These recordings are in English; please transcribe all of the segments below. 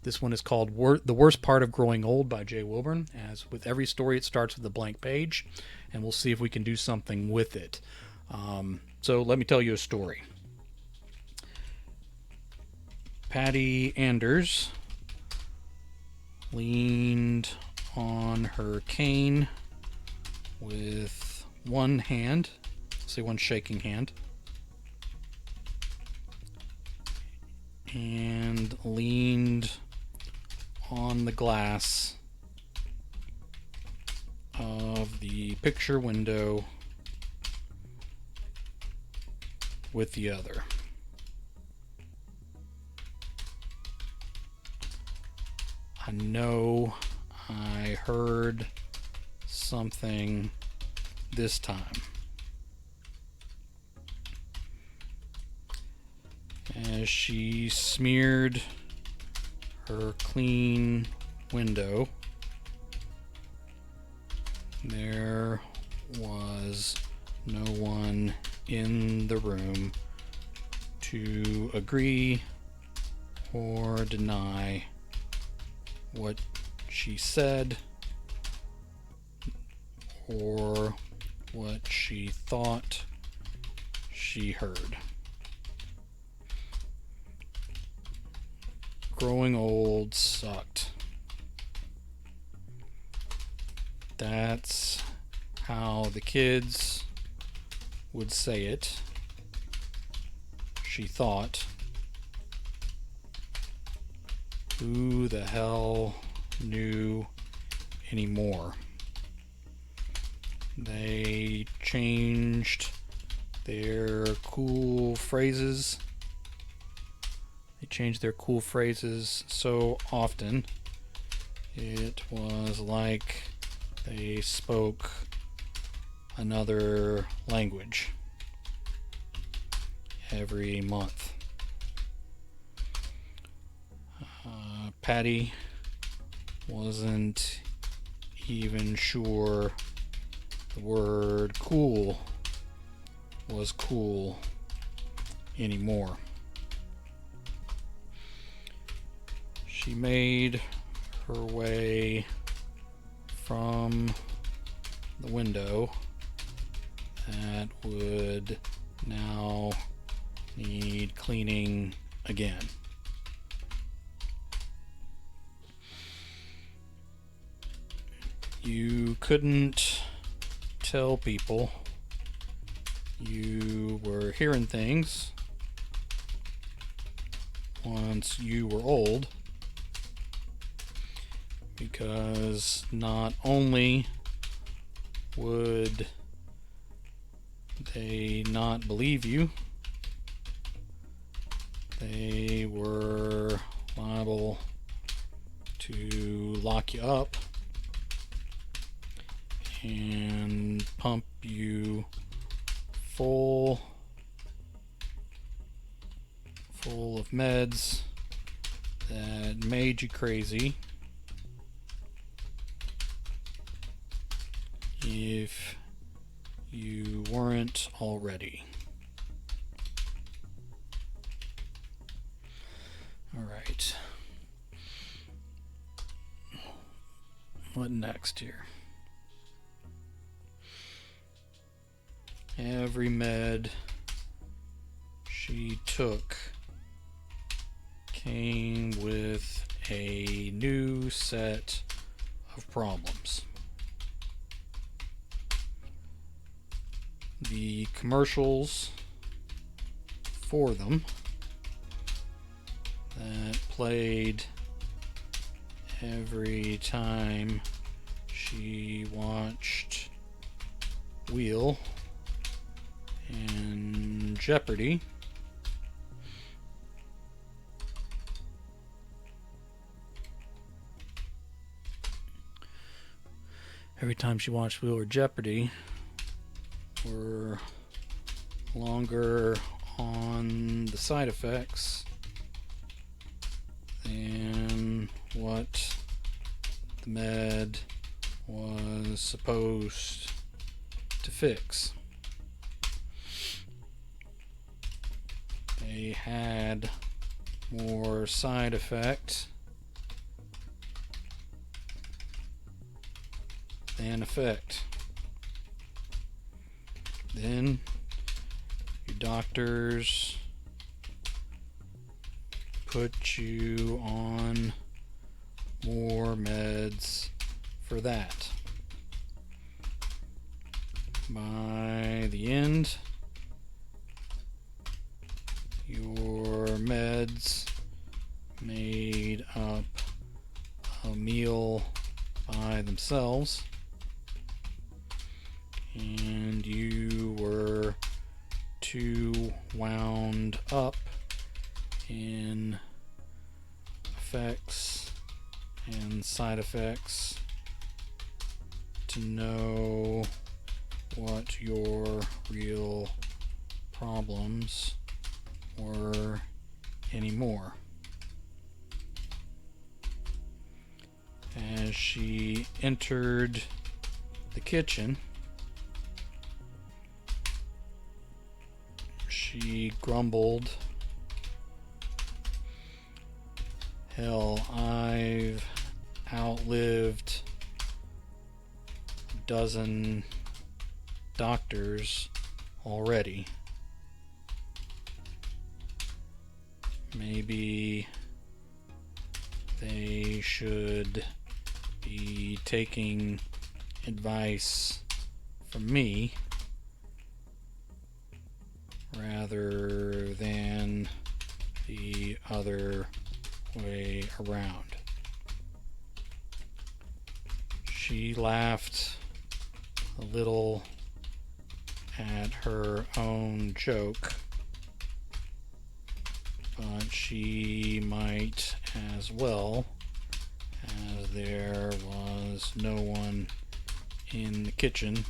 This one is called The Worst Part of Growing Old by Jay Wilburn. As with every story, it starts with a blank page, and we'll see if we can do something with it. So let me tell you a story. Patty Anders leaned on her cane with one hand, say one shaking hand, and leaned on the glass of the picture window with the other. I know I heard something this time. As she smeared her clean window, there was no one in the room to agree or deny what she said or what she thought she heard. Growing old sucked. That's how the kids would say it. She thought. Who the hell knew anymore? They changed their cool phrases. They changed their cool phrases so often, it was like they spoke another language every month. Patty wasn't even sure the word cool was cool anymore. She made her way from the window that would now need cleaning again. You couldn't tell people you were hearing things once you were old, because not only would they not believe you, they were liable to lock you up and pump you full of meds that made you crazy if you weren't already. All right. What next here? Every med she took came with a new set of problems. The commercials for them that played every time she watched Wheel and Jeopardy were longer on the side effects than what the med was supposed to fix. They had more side effect than effect. Then your doctors put you on more meds for that. By the end, your meds made up a meal by themselves, and you were too wound up in effects and side effects to know what your real problems were anymore. As she entered the kitchen, she grumbled, "Hell, I've outlived a dozen doctors already. Maybe they should be taking advice from me rather than the other way around." She laughed a little at her own joke, but she might as well, as there was no one in the kitchen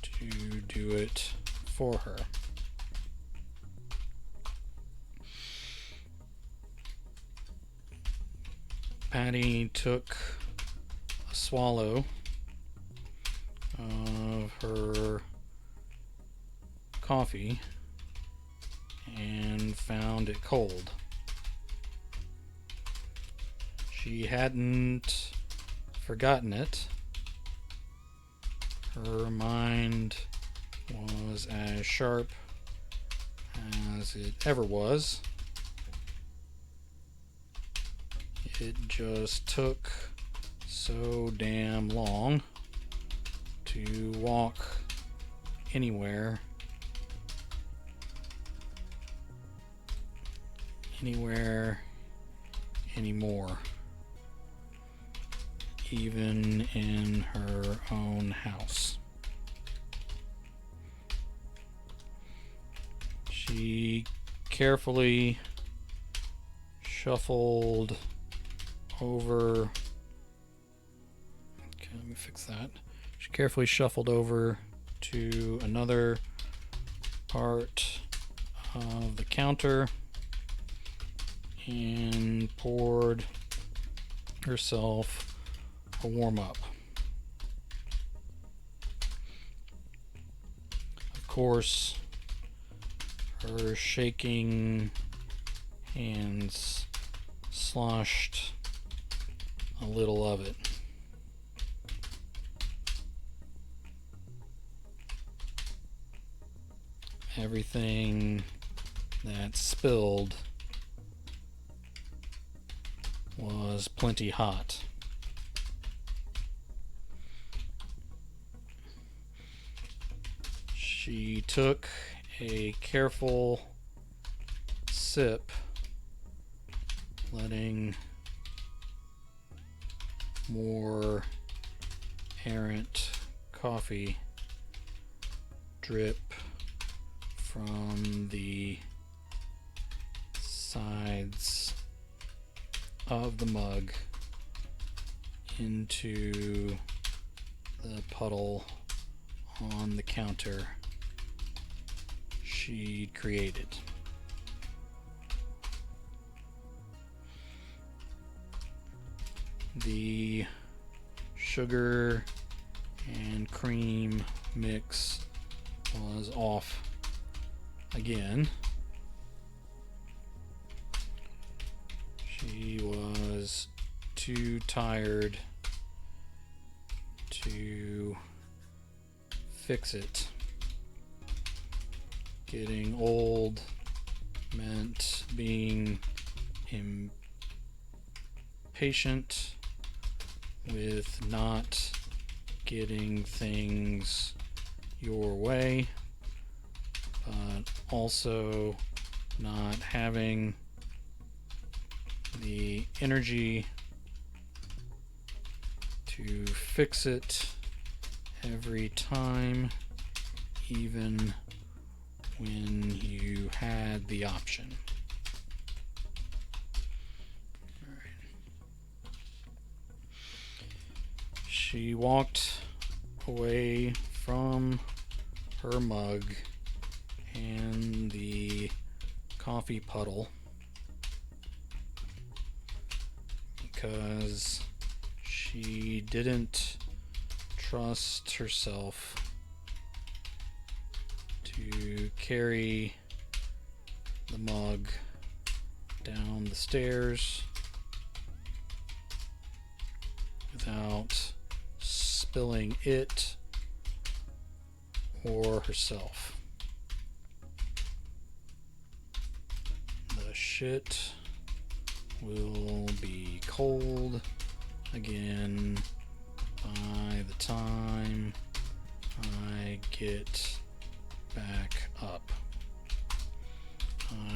to do it for her. Patty took a swallow of her coffee and found it cold. She hadn't forgotten it. Her mind was as sharp as it ever was. It just took so damn long to walk anywhere anymore, even in her own house. She carefully shuffled over. Okay, let me fix that. She carefully shuffled over to another part of the counter and poured herself a warm-up. Of course, her shaking hands sloshed a little of it. Everything that spilled was plenty hot. She took a careful sip, letting more errant coffee drip from the sides of the mug into the puddle on the counter she created. The sugar and cream mix was off again, He was too tired to fix it. Getting old meant being impatient with not getting things your way, but also not having the energy to fix it every time, even when you had the option. All right. She walked away from her mug and the coffee puddle because she didn't trust herself to carry the mug down the stairs without spilling it or herself. The shit will be cold again by the time I get back up.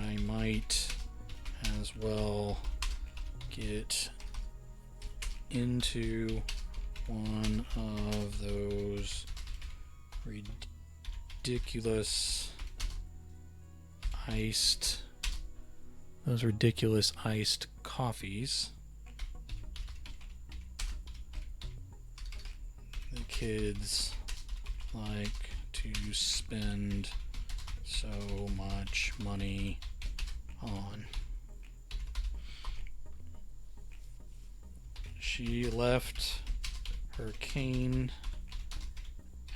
I might as well get into one of those ridiculous iced coffees the kids like to spend so much money on. She left her cane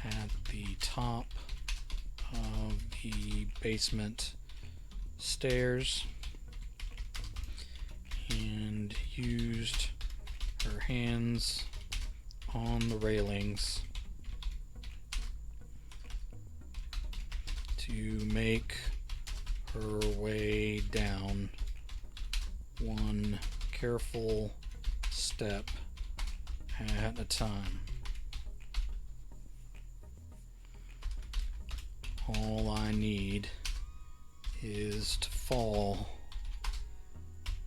at the top of the basement stairs and used her hands on the railings to make her way down one careful step at a time. All I need is to fall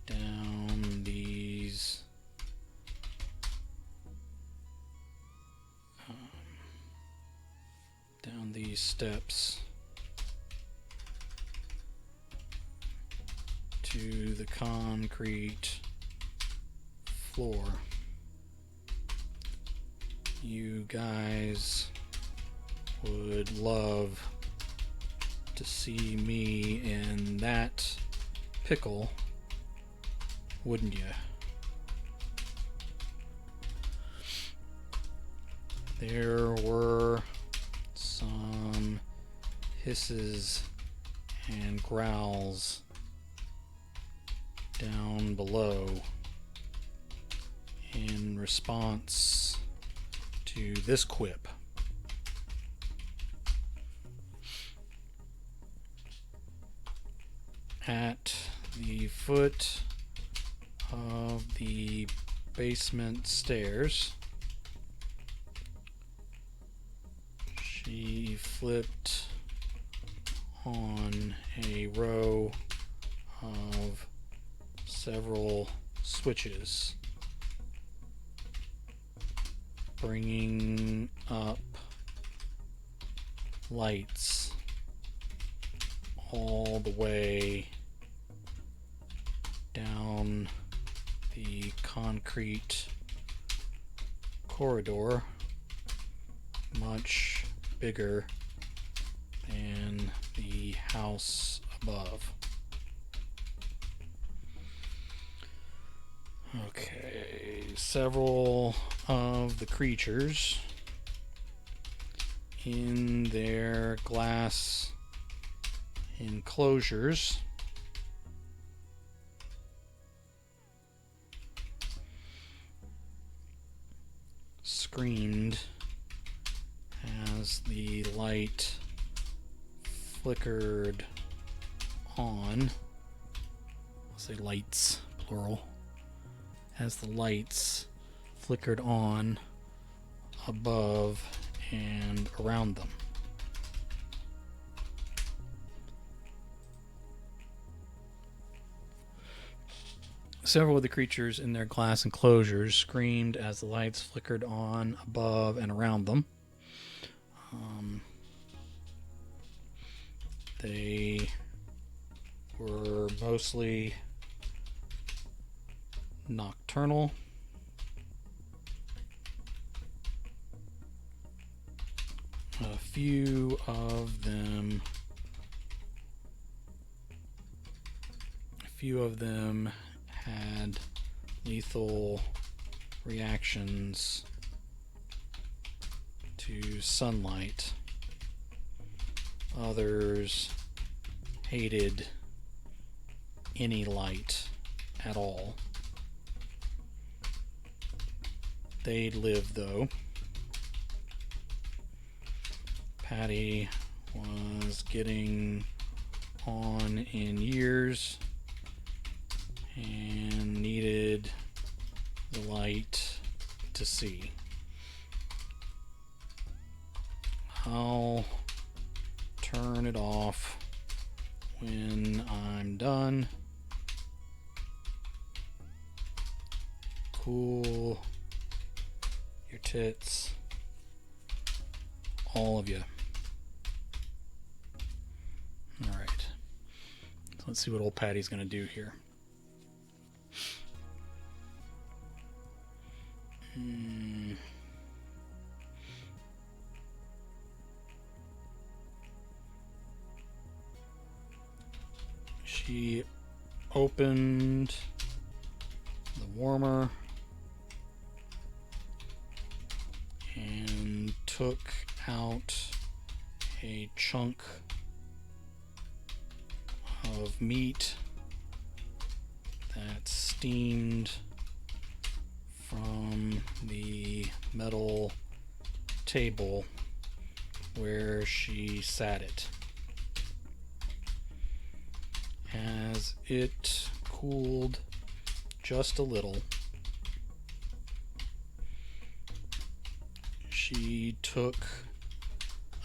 down these steps to the concrete floor. You guys would love to see me in that pickle, wouldn't you? There were some hisses and growls down below in response to this quip. At the foot of the basement stairs, she flipped on a row of several switches, bringing up lights all the way down the concrete corridor, much bigger than the house above. Okay, several of the creatures in their glass enclosures screamed as the light flickered on. I'll say lights, plural. As the lights flickered on above and around them. Several of the creatures in their glass enclosures screamed as the lights flickered on above and around them. They were mostly nocturnal. A few of them had lethal reactions to sunlight. Others hated any light at all. They'd live, though. Patty was getting on in years and needed the light to see. I'll turn it off when I'm done. Cool your tits, all of you. All right, so let's see what old Patty's gonna do here. She opened the warmer and took out a chunk of meat that steamed from the metal table where she sat it. As it cooled just a little, she took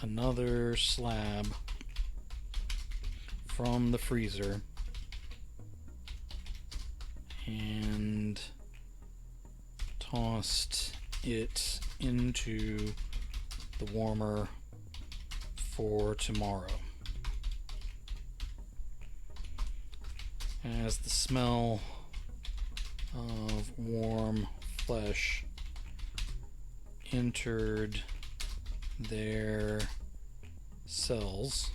another slab from the freezer and tossed it into the warmer for tomorrow. As the smell of warm flesh entered their cells,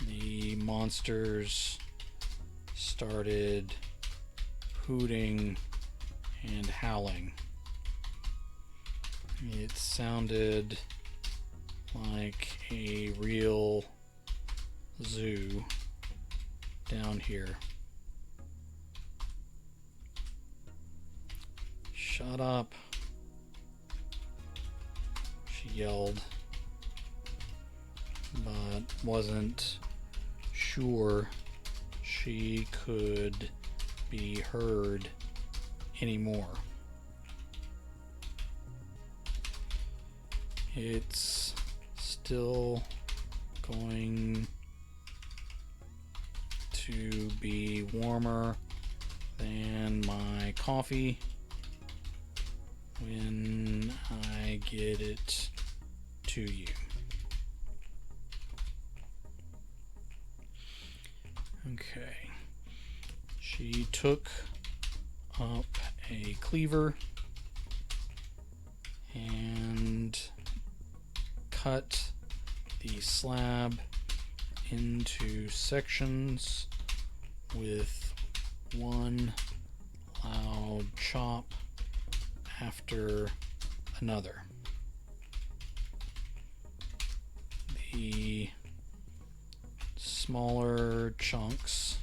the monsters started hooting and howling. It sounded like a real zoo down here. Shut up, she yelled, but wasn't sure she could be heard anymore. It's still going to be warmer than my coffee when I get it to you. Okay. She took up a cleaver and cut the slab into sections with one loud chop after another. The smaller chunks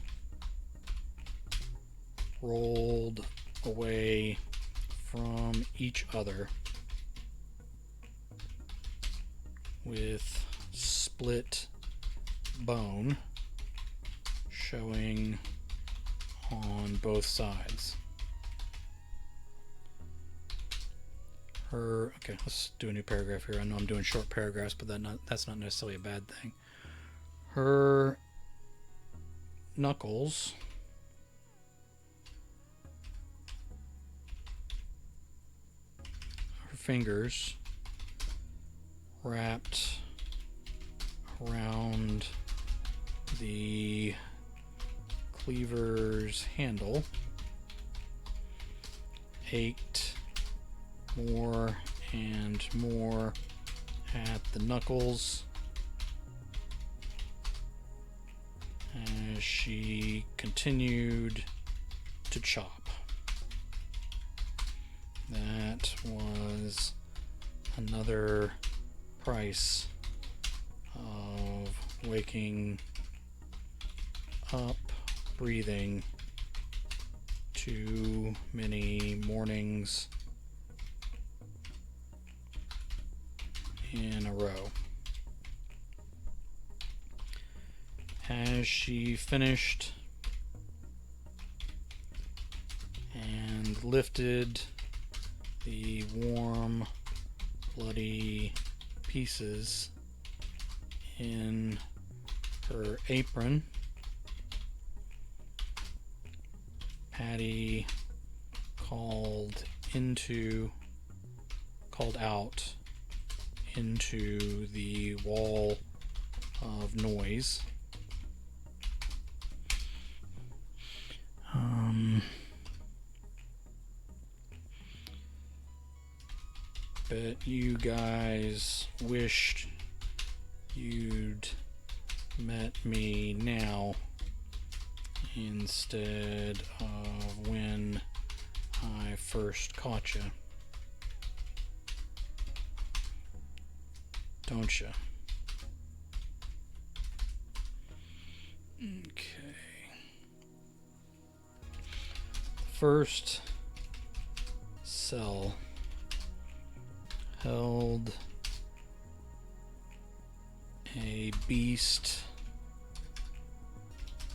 rolled away from each other with split bone showing on both sides. Okay, let's do a new paragraph here. I know I'm doing short paragraphs, but that's not necessarily a bad thing. Her knuckles fingers wrapped around the cleaver's handle ached more and more at the knuckles as she continued to chop. That was another price of waking up, breathing too many mornings in a row. As she finished and lifted the warm, bloody pieces in her apron, Patty called out into the wall of noise. Bet you guys wished you'd met me now instead of when I first caught you. Don't you? Okay. First cell held a beast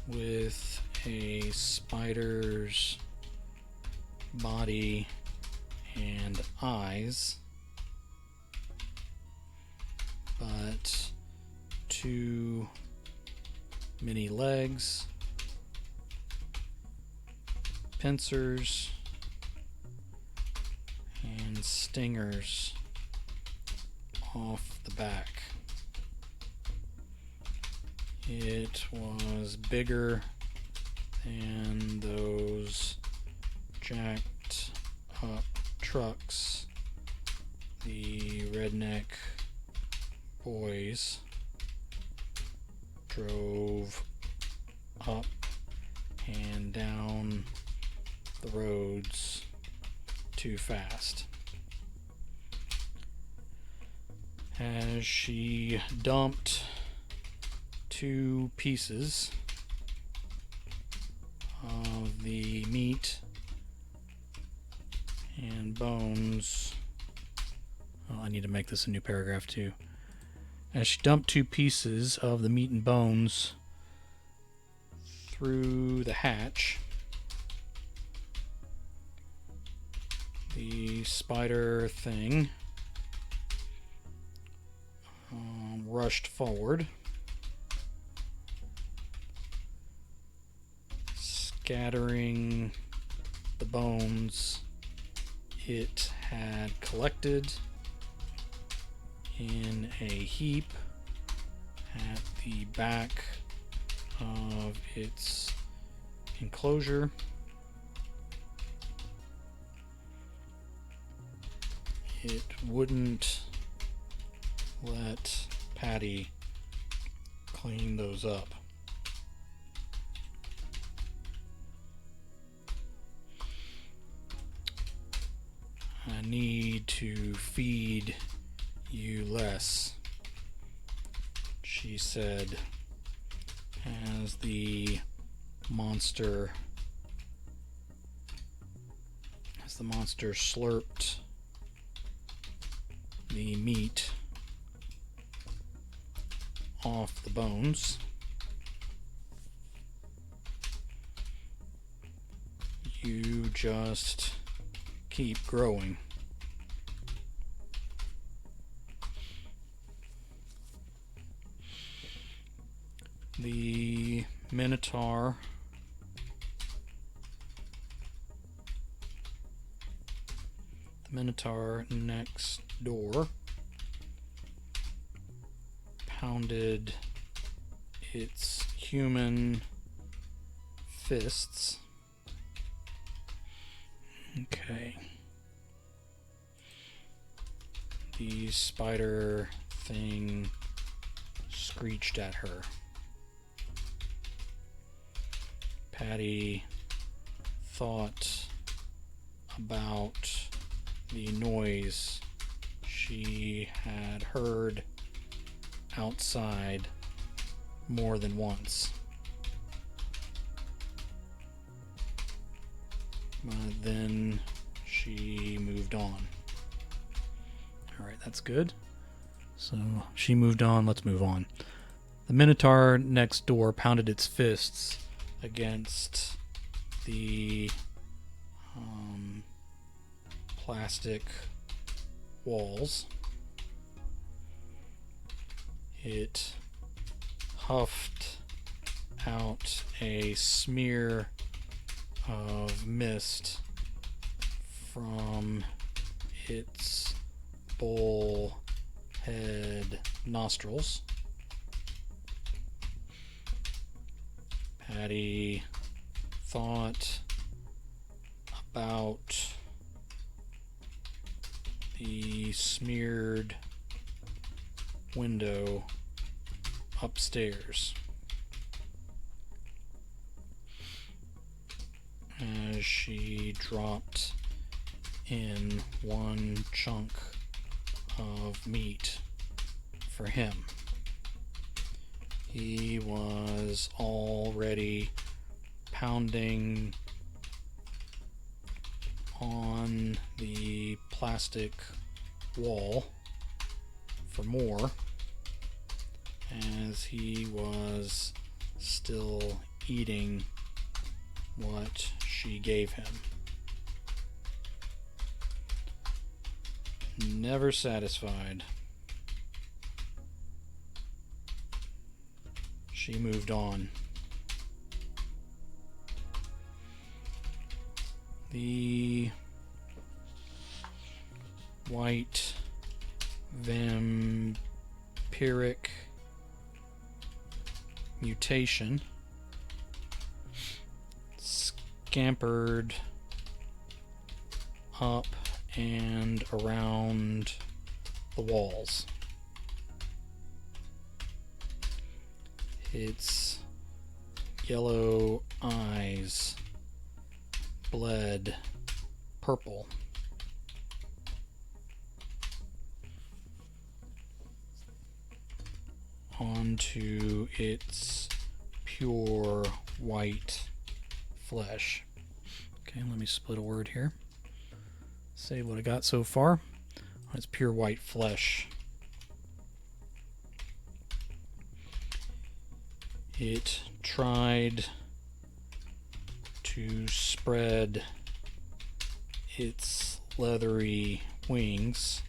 with a spider's body and eyes, but too many legs, pincers, and stingers off the back. It was bigger than those jacked up trucks the redneck boys drove up and down the roads too fast. As she dumped 2 pieces of the meat and bones. Oh, I need to make this a new paragraph too. As she dumped 2 pieces of the meat and bones through the hatch, the spider thing rushed forward, scattering the bones it had collected in a heap at the back of its enclosure. It wouldn't let Patty clean those up. I need to feed you less, she said, as the monster slurped the meat off the bones. You just keep growing. The Minotaur next door pounded its human fists. Okay. The spider thing screeched at her. Patty thought about the noise she had heard outside more than once. But then she moved on. Alright, that's good. So she moved on, let's move on. The Minotaur next door pounded its fists against the plastic walls. It huffed out a smear of mist from its bull head nostrils. Patty thought about the smeared window upstairs as she dropped in one chunk of meat for him. He was already pounding on the plastic wall for more, as he was still eating what she gave him. Never satisfied, she moved on. The white vampiric mutation scampered up and around the walls. Its yellow eyes bled purple. Onto its pure white flesh. Okay, let me split a word here. Say what I got so far. It's pure white flesh. It tried to spread its leathery wings,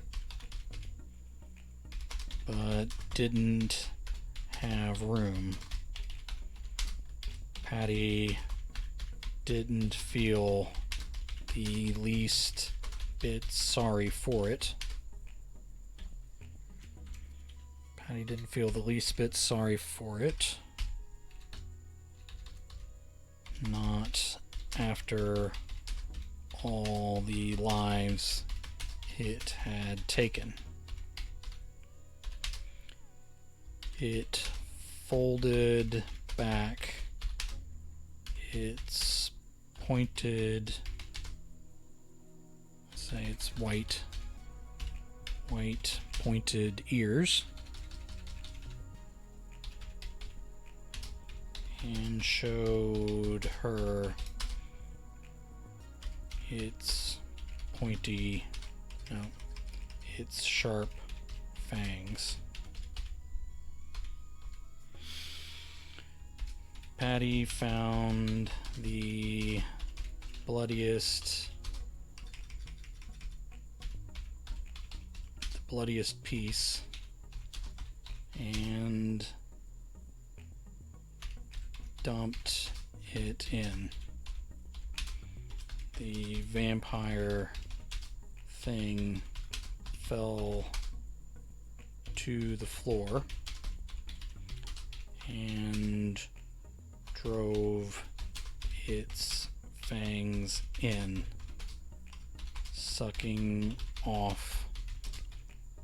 but didn't have room. Patty didn't feel the least bit sorry for it. Patty didn't feel the least bit sorry for it. Not after all the lives it had taken. It folded back its pointed, say it's white pointed ears, and showed her its its sharp fangs. Patty found the bloodiest piece and dumped it in. The vampire thing fell to the floor and drove its fangs in, sucking off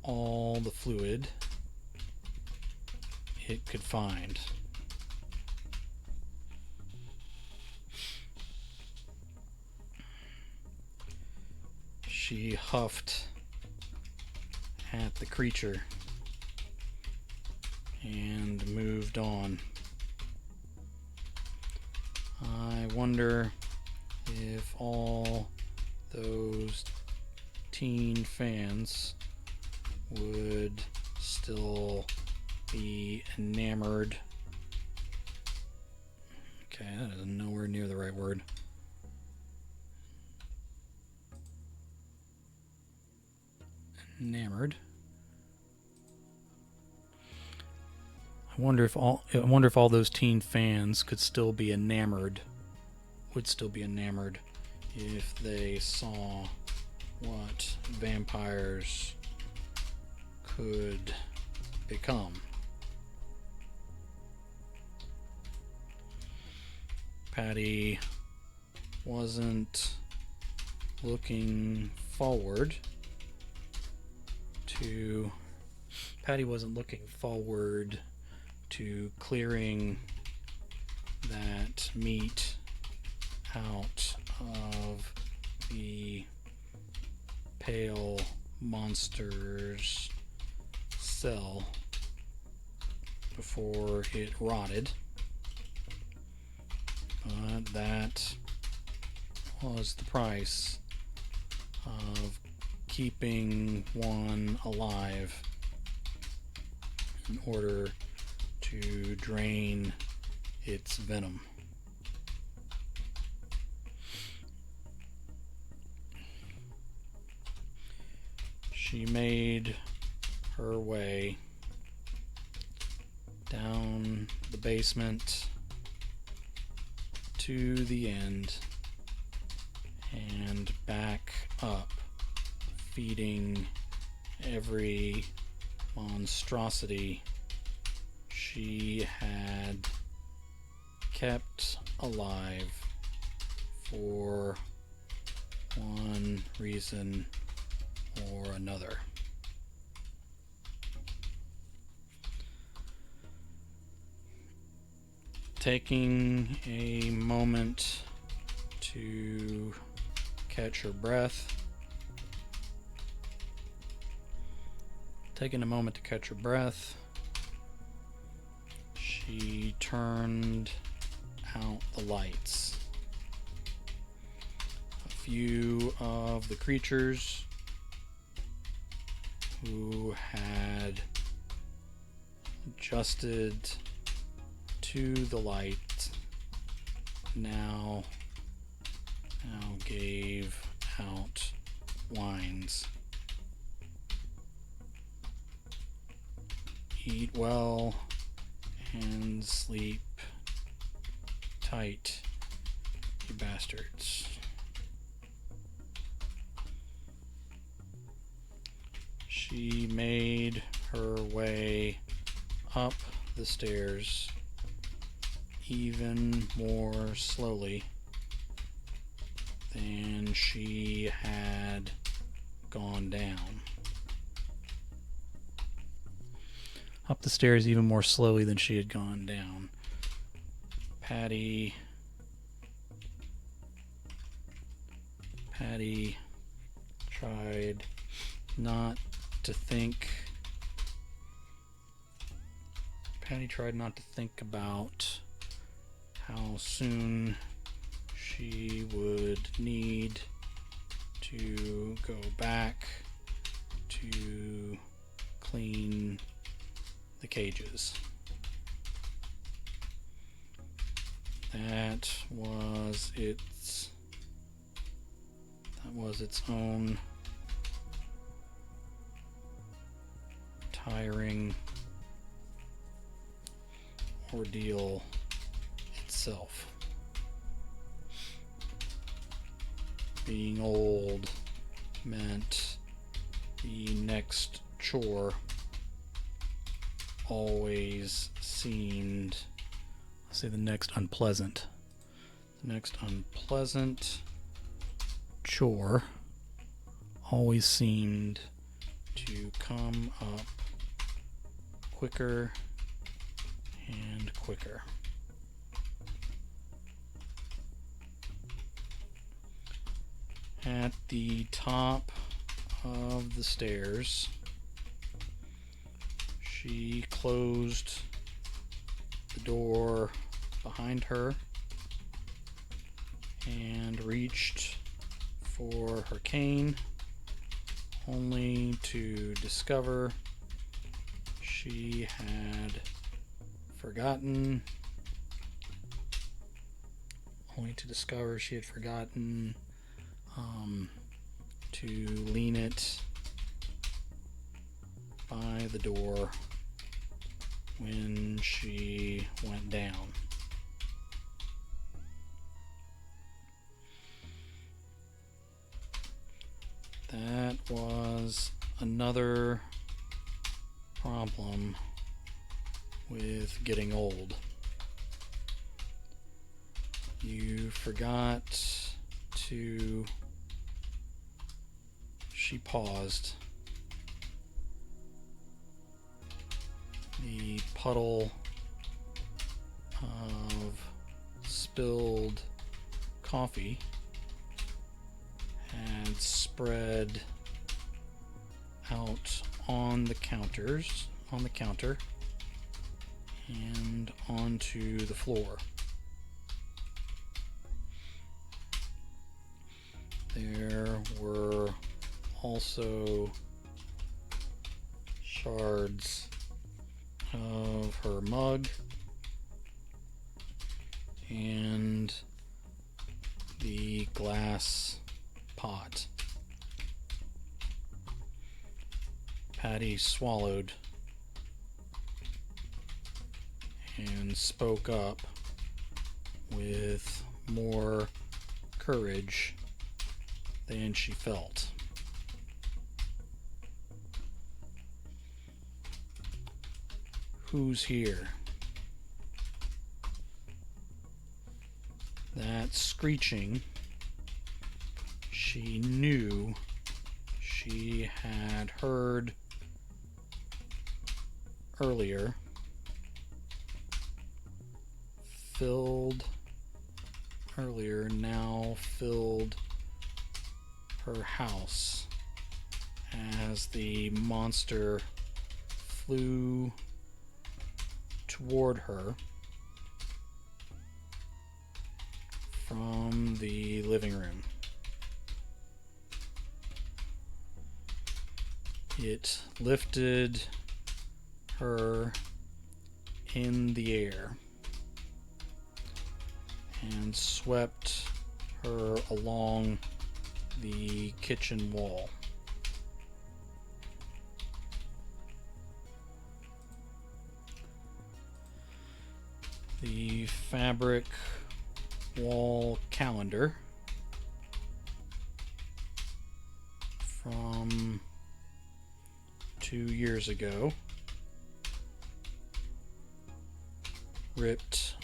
all the fluid it could find. She huffed at the creature and moved on. I wonder if all those teen fans would still be enamored. Okay, that is nowhere near the right word. Enamored. I wonder if all those teen fans could still be enamored. Would still be enamored if they saw what vampires could become. Patty wasn't looking forward to clearing that meat out of the pale monster's cell before it rotted. But that was the price of keeping one alive in order to drain its venom. She made her way down the basement to the end and back up, feeding every monstrosity she had kept alive for one reason or another. Taking a moment to catch her breath, she turned out the lights. A few of the creatures who had adjusted to the light now gave out whines. Eat well and sleep tight, you bastards. She made her way up the stairs even more slowly than she had gone down. Up the stairs even more slowly than she had gone down. Patty tried not to think about how soon she would need to go back to clean the cages. That was its own tiring ordeal itself. Being old meant the next chore always seemed, let's say, the next unpleasant chore always seemed to come up quicker and quicker. At the top of the stairs, she closed the door behind her and reached for her cane, only to discover she had forgotten to lean it by the door when she went down. That was another problem with getting old. You forgot to... She paused. The puddle of spilled coffee had spread out on the counter and onto the floor. There were also shards of her mug and the glass pot. Patty swallowed and spoke up with more courage than she felt. Who's here? That screeching, she knew she had heard earlier, now filled her house as the monster flew toward her from the living room. It lifted her in the air and swept her along the kitchen wall. The fabric wall calendar from 2 years ago ripped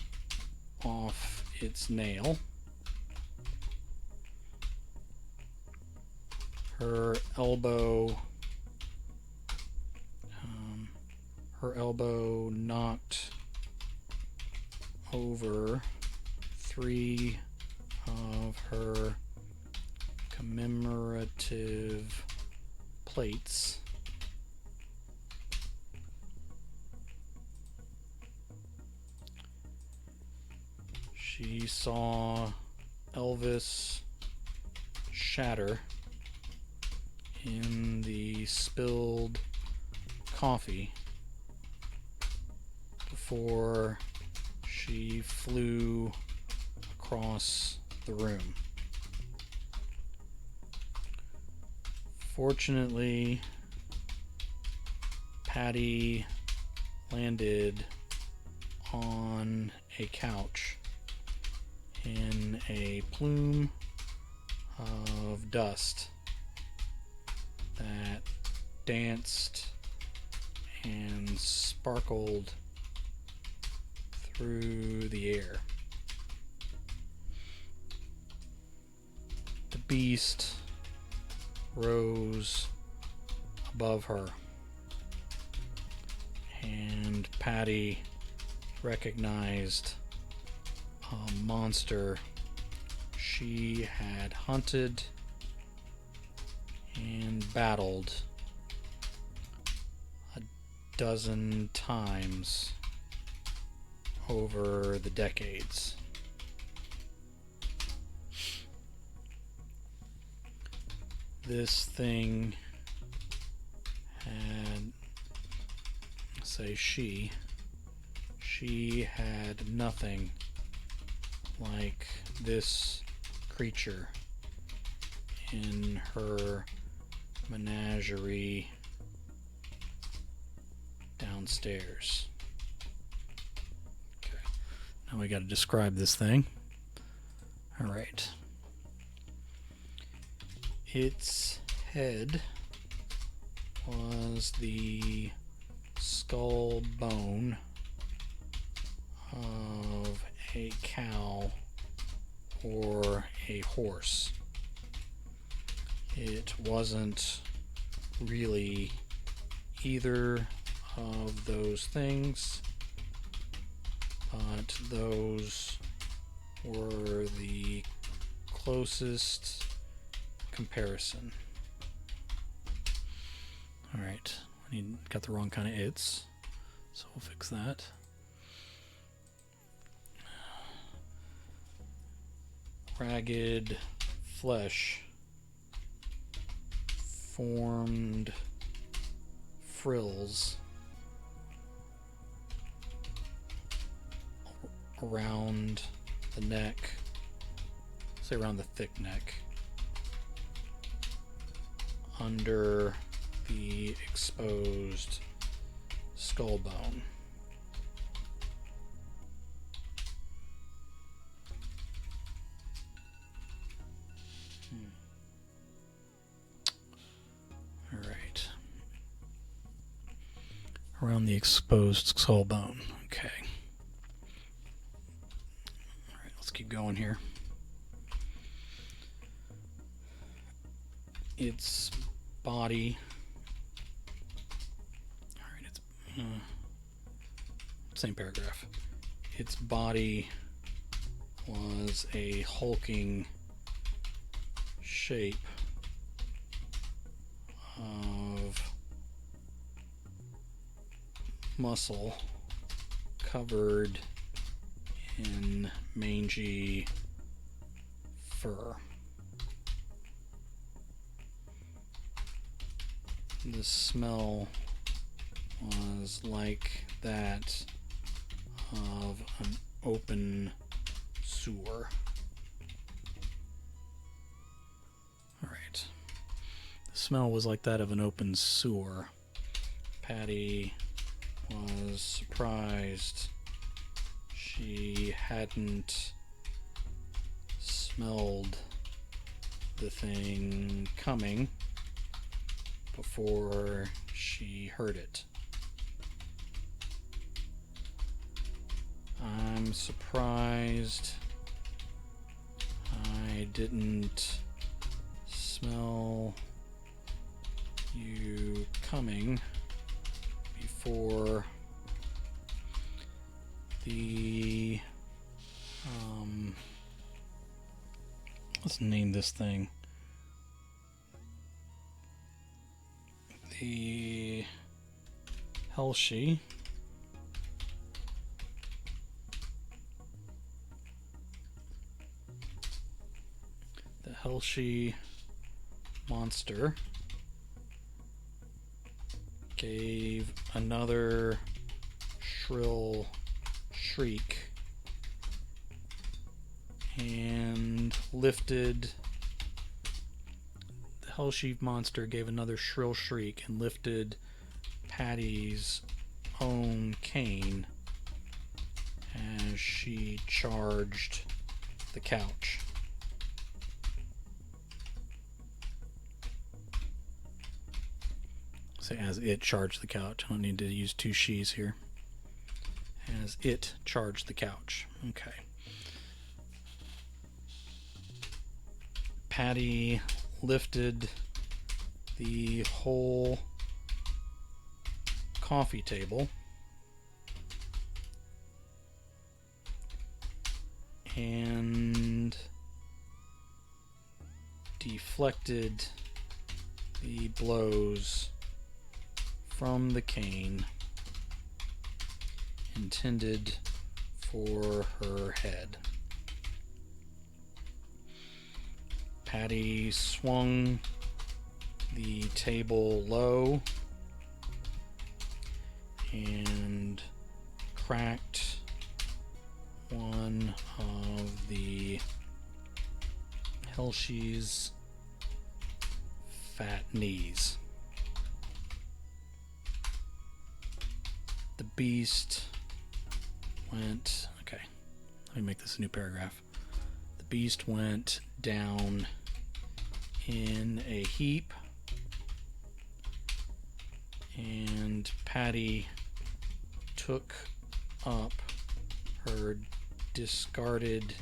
off its nail. Her elbow knocked over 3 of her commemorative plates. She saw Elvis shatter in the spilled coffee before she flew across the room. Fortunately, Patty landed on a couch in a plume of dust that danced and sparkled through the air. The beast rose above her, and Patty recognized a monster she had hunted and battled a dozen times over the decades. This thing had, she had nothing like this creature in her menagerie downstairs. Okay, now we got to describe this thing. All right. Its head was the skull bone of a cow or a horse. It wasn't really either of those things, but those were the closest comparison. Alright, we got the wrong kind of its, so we'll fix that. Ragged flesh formed frills around the neck, say around the thick neck, under the exposed skull bone. All right. Around the exposed skull bone. Okay. All right, let's keep going here. Its body. All right, it's same paragraph. Its body was a hulking shape of muscle covered in mangy fur. The smell was like that of an open sewer. Alright. The smell was like that of an open sewer. Patty was surprised she hadn't smelled the thing coming before she heard it. I'm surprised I didn't smell you coming before the let's name this thing the Helshi. The Helshi monster gave another shrill shriek and lifted. The Hellsheath monster gave another shrill shriek and lifted Patty's own cane as she charged the couch. Say as it charged the couch. I don't need to use two she's here. As it charged the couch. Okay. Patty lifted the whole coffee table and deflected the blows from the cane intended for her head. Patty swung the table low and cracked one of the Hellsheath's fat knees. The beast went... Okay, let me make this a new paragraph. The beast went down in a heap, and Patty took up her discarded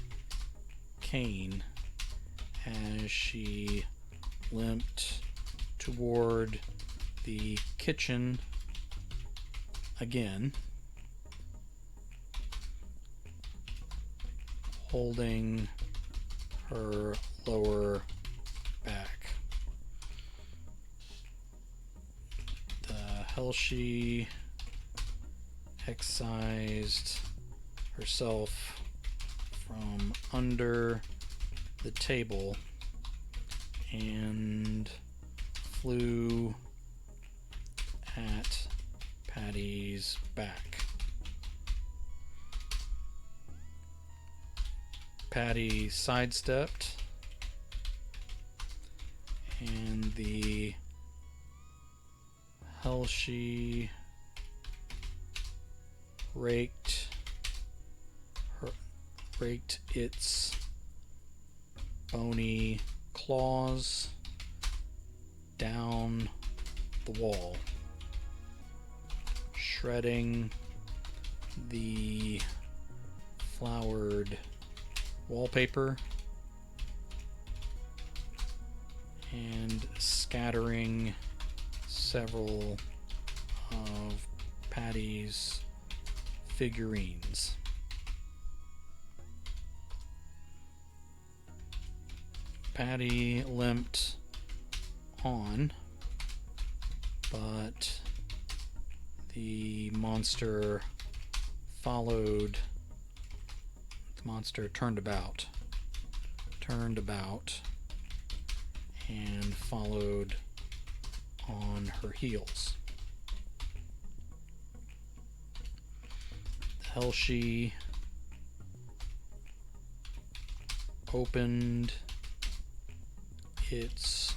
cane as she limped toward the kitchen again, holding her lower back. The Hellsheath excised herself from under the table and flew at Patty's back. Patty sidestepped, and the Hellsheath raked its bony claws down the wall, shredding the flowered wallpaper and scattering several of Patty's figurines. Patty limped on, but the monster followed. The monster turned about and followed on her heels. The Hellsheath opened its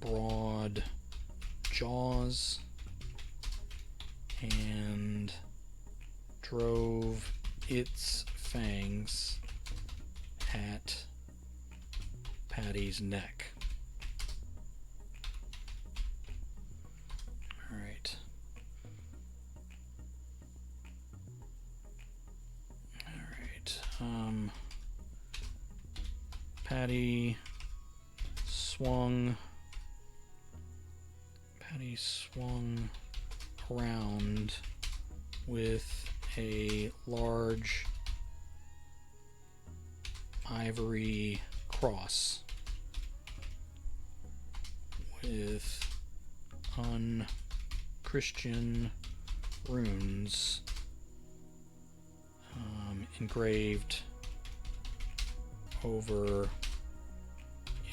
broad jaws and drove its fangs at Patty's neck. All right. Patty swung around with a large ivory cross with unchristian runes engraved over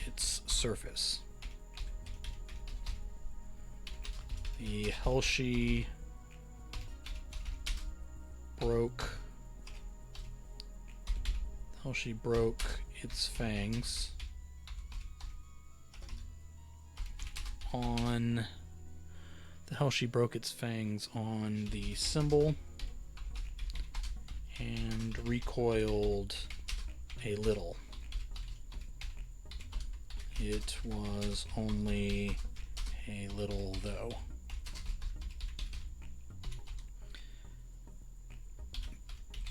its surface. The Hellsheath Hell, she broke its fangs on the hell she broke its fangs on the symbol and recoiled a little. It was only a little, though.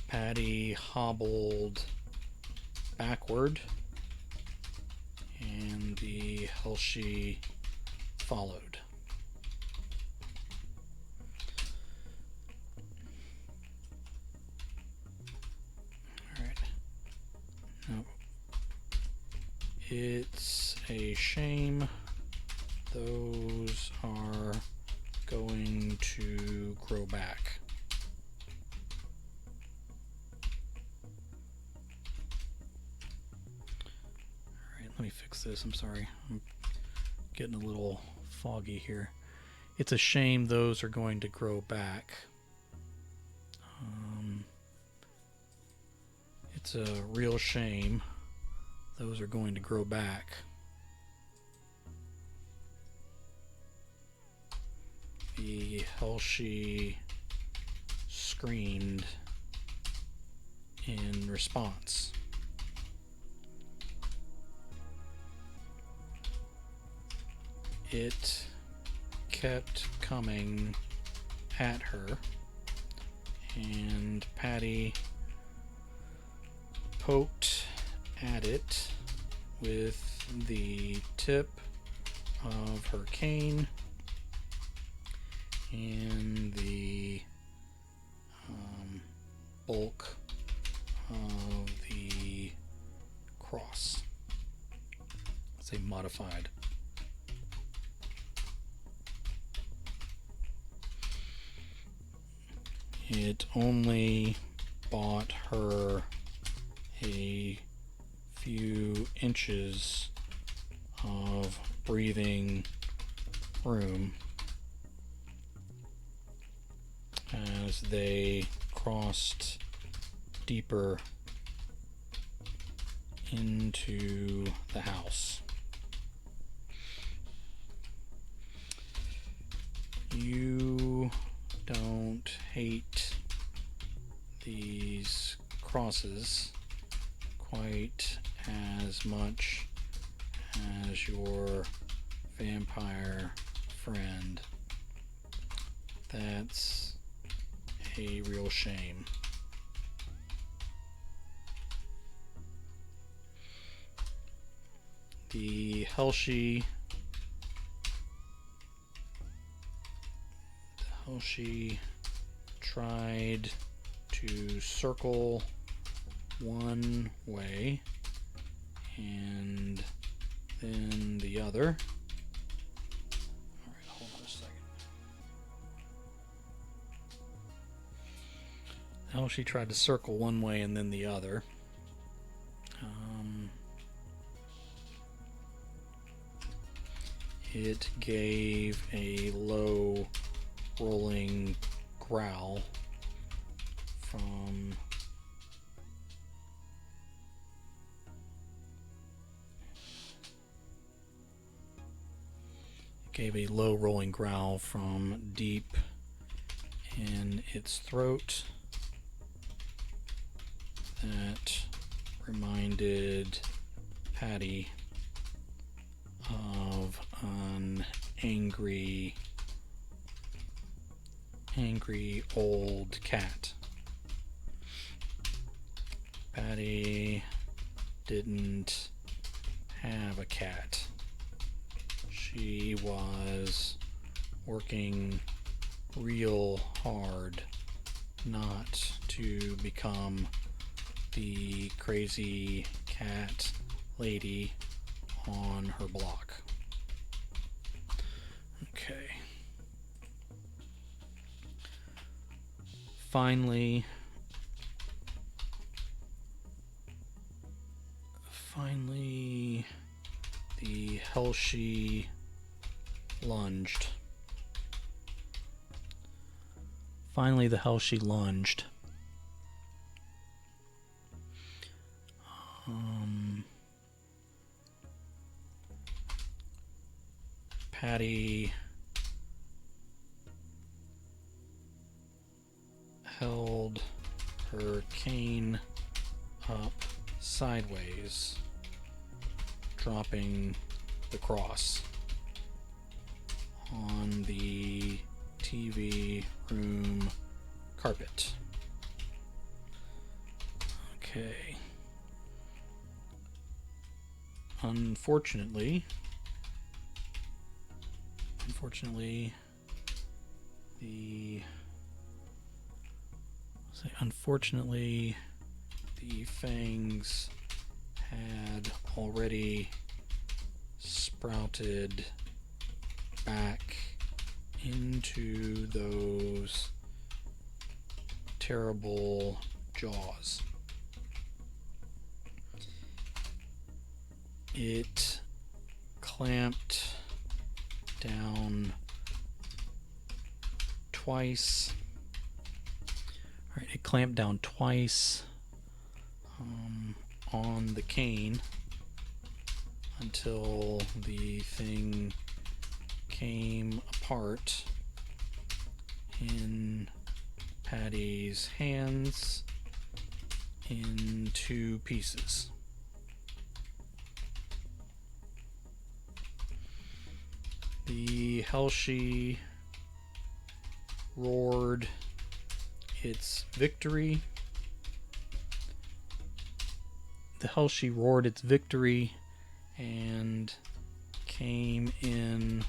Patty hobbled backward, and the Helshie followed. Alright. Now, it's a shame. Those are going to grow back. Alright, let me fix this. I'm sorry. I'm getting a little foggy here. It's a shame those are going to grow back. It's a real shame those are going to grow back. The Helshie screamed in response. It kept coming at her, and Patty poked at it with the tip of her cane and the bulk of the cross. It's a modified. It only bought her a few inches of breathing room as they crossed deeper into the house. You don't hate these crosses quite as much as your vampire friend. That's a real shame. The Helshie tried to circle one way and then the other. Alright, hold on a second. Helshie tried to circle one way and then the other. It gave a low rolling growl from deep in its throat that reminded Patty of an angry old cat. Patty didn't have a cat. She was working real hard not to become the crazy cat lady on her block. Okay. Finally, the Helshie lunged. Patty held her cane up sideways, dropping the cross on the TV room carpet. Okay. Unfortunately, the fangs had already sprouted back into those terrible jaws. It clamped down twice. All right, it clamped down twice on the cane until the thing came apart in Patty's hands in two pieces. The Helshi roared its victory. The Helshi roared its victory and came in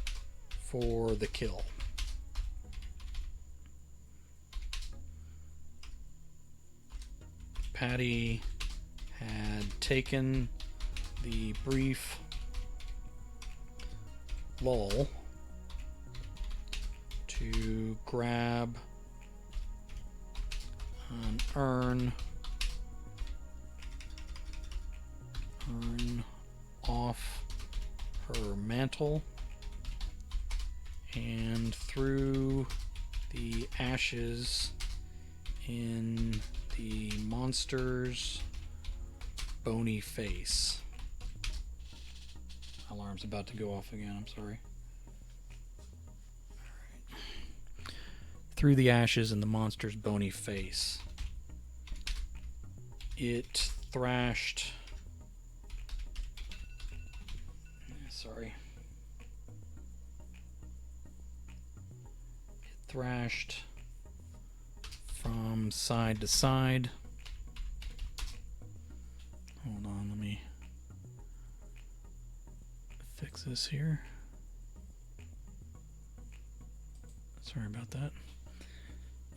for the kill. Patty had taken the brief lull to grab an urn off her mantle and threw the ashes in the monster's bony face. Alarm's about to go off again, I'm sorry. All right. Threw the ashes in the monster's bony face. It thrashed. Sorry. It thrashed from side to side. Hold on, let me fix this here. Sorry about that.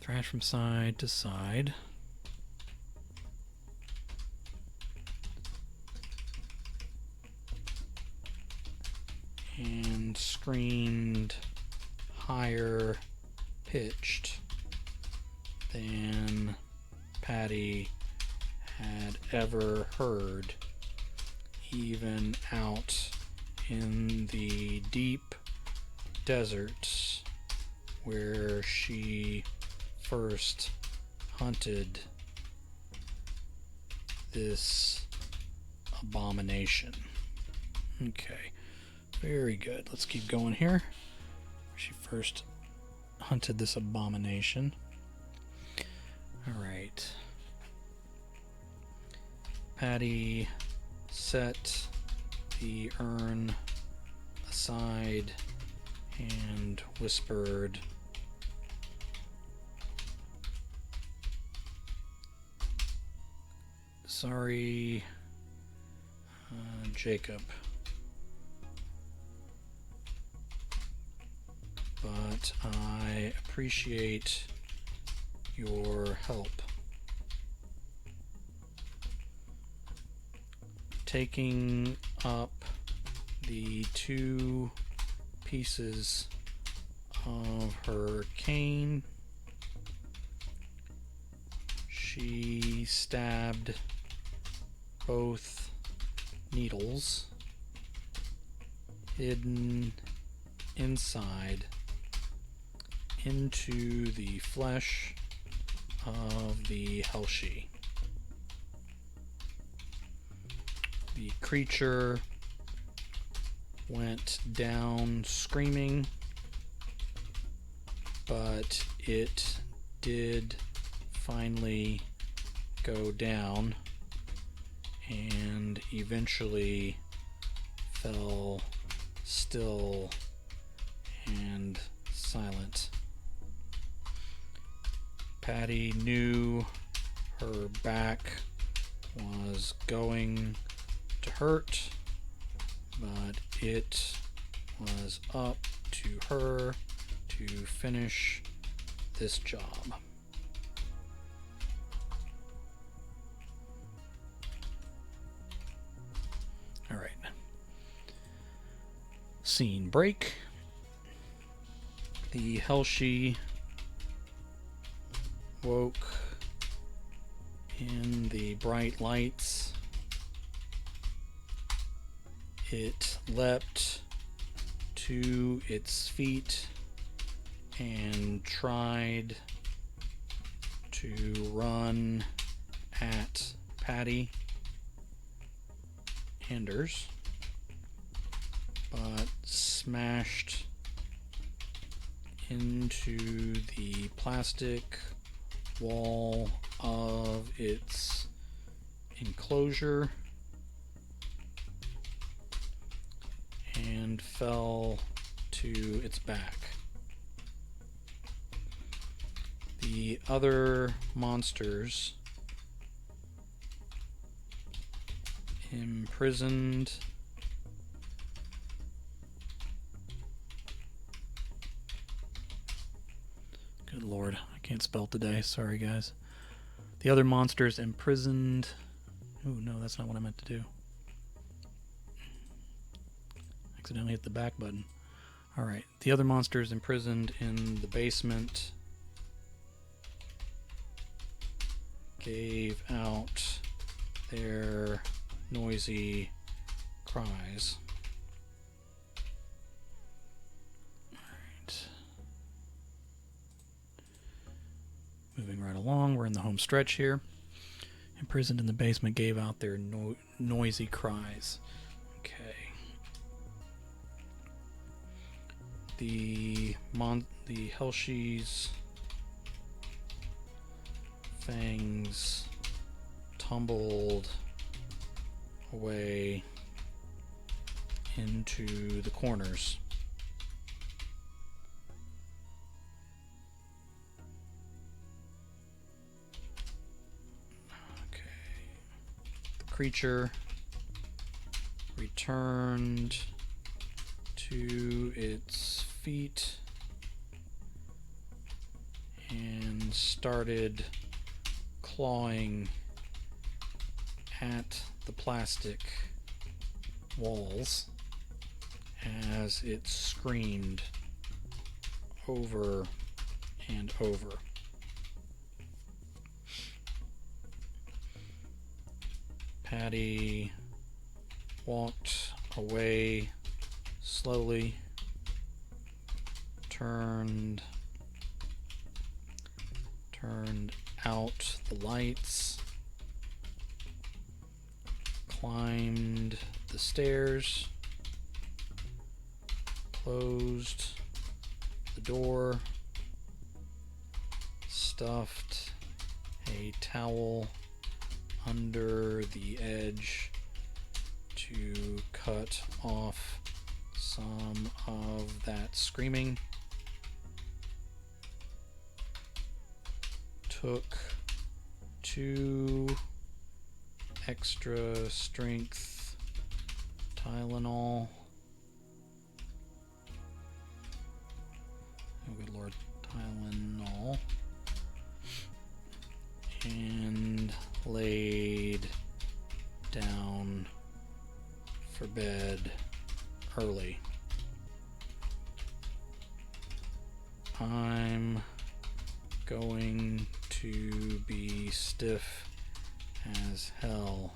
Thrash from side to side. And screamed higher pitched than Patty had ever heard, even out in the deep deserts where she first hunted this abomination. Okay, very good. Let's keep going here. She first hunted this abomination. All right. Patty set the urn aside and whispered, "Sorry, Jacob, but I appreciate your help. Taking up the two pieces of her cane, she stabbed both needles hidden inside into the flesh of the Helshi. The creature went down screaming, but it did finally go down and eventually fell still and silent. Patty knew her back was going to hurt, but it was up to her to finish this job. All right. Scene break. The Helshie woke in the bright lights. It leapt to its feet and tried to run at Patty Anders, but smashed into the plastic wall of its enclosure and fell to its back. The other monsters imprisoned Good Lord, I can't spell today. Sorry, guys. The other monsters imprisoned. Oh, no, that's not what I meant to do. Accidentally hit the back button. Alright, the other monsters imprisoned in the basement gave out their noisy cries. Alright. Moving right along, we're in the home stretch here. Imprisoned in the basement gave out their noisy cries. Okay. The Helshie's fangs tumbled away into the corners. Okay. The creature returned to its feet and started clawing at the plastic walls as it screamed over and over. Patty walked away slowly, turned out the lights, climbed the stairs, closed the door, stuffed a towel under the edge to cut off some of that screaming, took 2 extra strength Tylenol. Oh, good Lord, Tylenol. And laid down for bed early. I'm going to be stiff as hell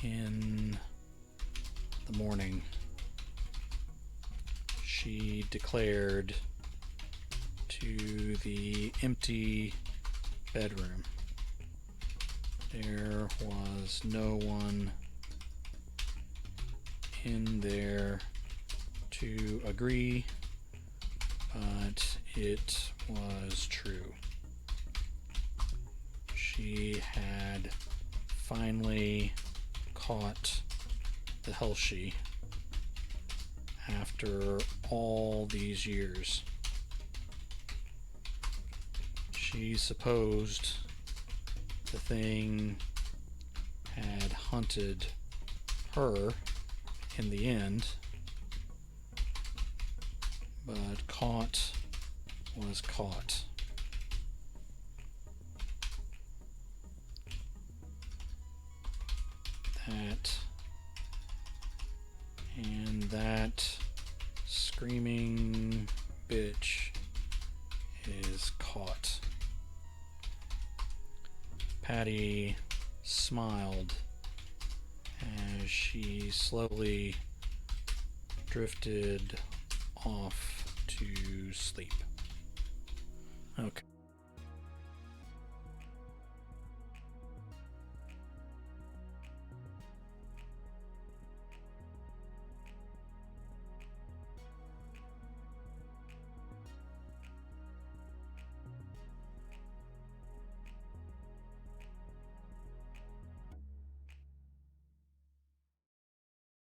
in the morning, she declared to the empty bedroom. There was no one in there to agree, but it was true. She had finally caught the Helshi after all these years. She supposed the thing had hunted her in the end, but caught was caught. That screaming bitch is caught. Patty smiled as she slowly drifted off to sleep. Okay.